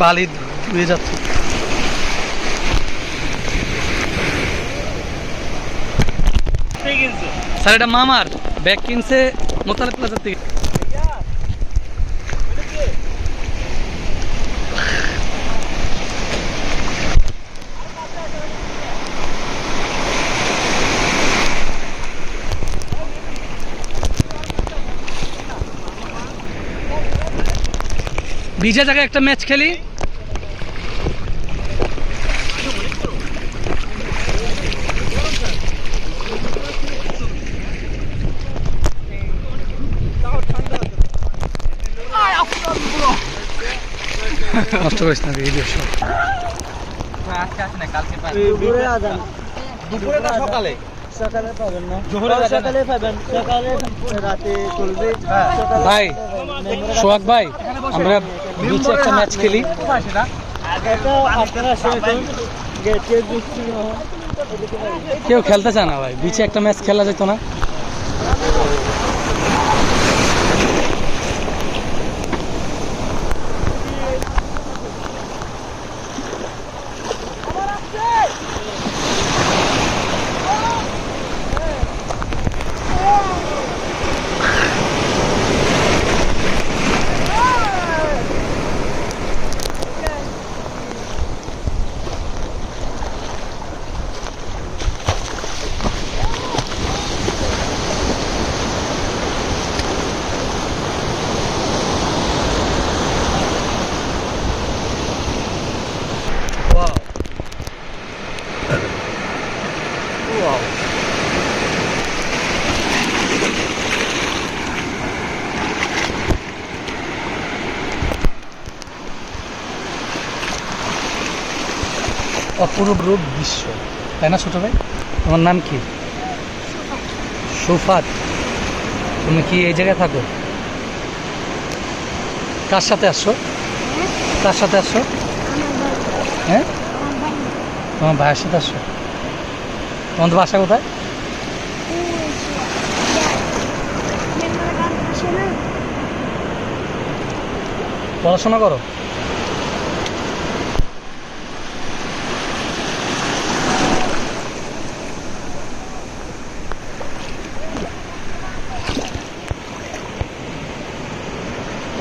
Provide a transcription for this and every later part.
বালি ধুয়ে যাচ্ছে। স্যার এটা মামার ব্যাগ কিনছে মোতালেব প্লাজার থেকে। ভিজা জায়গায় একটা ম্যাচ খেলি। কষ্ট করিস না ভিডিও সব। আজকে আসে না, কালকে পাই। দুপুরে আজান। দুপুরে না সকালে? সকালে পাবেন না। সকালে পাবেন, সকালে রাতে চলবে। ভাই সোহাগ ভাই, আমরা বিচে একটা ম্যাচ খেলি। কেউ খেলতে চায় না ভাই, বিচে একটা ম্যাচ খেলা যেত না? অপরূপ রূপ দৃশ্য, তাই না ছোট ভাই? তোমার নাম কি? সুফাত। তুমি কি এই জায়গায় থাকো? কার সাথে আসছো? কার সাথে আসছো? হ্যাঁ, তোমার ভাইয়ের সাথে আসছো? তোমাদের বাসা কোথায়? পড়াশোনা করো?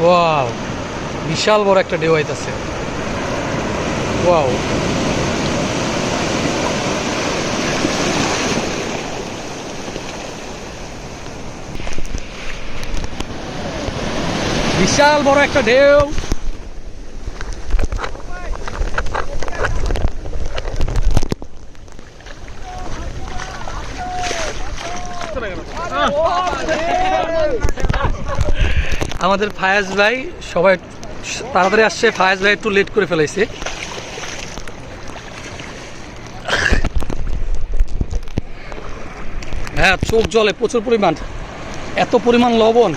ওয়াও, বিশাল বড় একটা ঢেউ আইতাছে। ওয়াও, বিশাল বড় একটা ঢেউ। আমাদের ফায়াজ ভাই সবাই তাড়াতাড়ি আসছে, ফায়াজ ভাই একটু লেট করে ফেলাইছে। হ্যাঁ, চোখ জলে প্রচুর পরিমাণ, এত পরিমাণ লবণ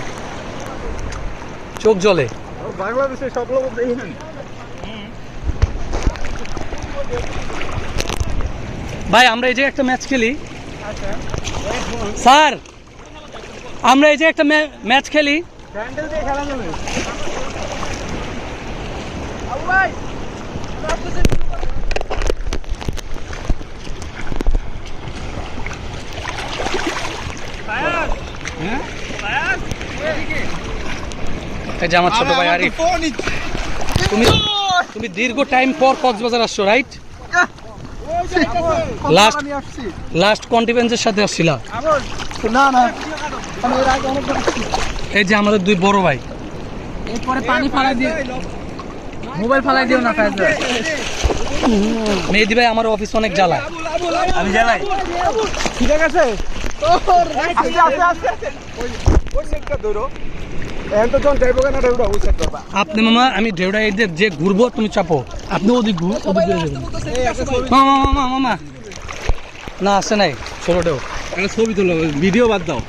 চোখ জলে। বাংলাদেশে সব লবণ দেখেন ভাই। আমরা এই যে একটা ম্যাচ খেলি স্যার, আমরা এই যে একটা ম্যাচ খেলি। এই যে আমার ছোট ভাই আরিফ। তুমি দীর্ঘ টাইম পর কক্সবাজার আসছো, রাইট? লাস্ট কন্টিভেন্সের সাথে আসছিলা? না না, এই যে আমাদের দুই বড় ভাই। এরপরে পানি ফালাই দিয়ে, মোবাইল ফালাই দিও না। মেহেদি ভাই, আমার অফিস অনেক জ্বালায়। আমি জ্বালাই, ঠিক আছে? আপনি মামা, আমি ঢেউটা এদের যে ঘুরবো, তুমি চাপো। আপনি ওদিক মামা মামা মামা না আসে নাই ছোট ঢেউ। ছবি তোলো, ভিডিও বাদ দাও।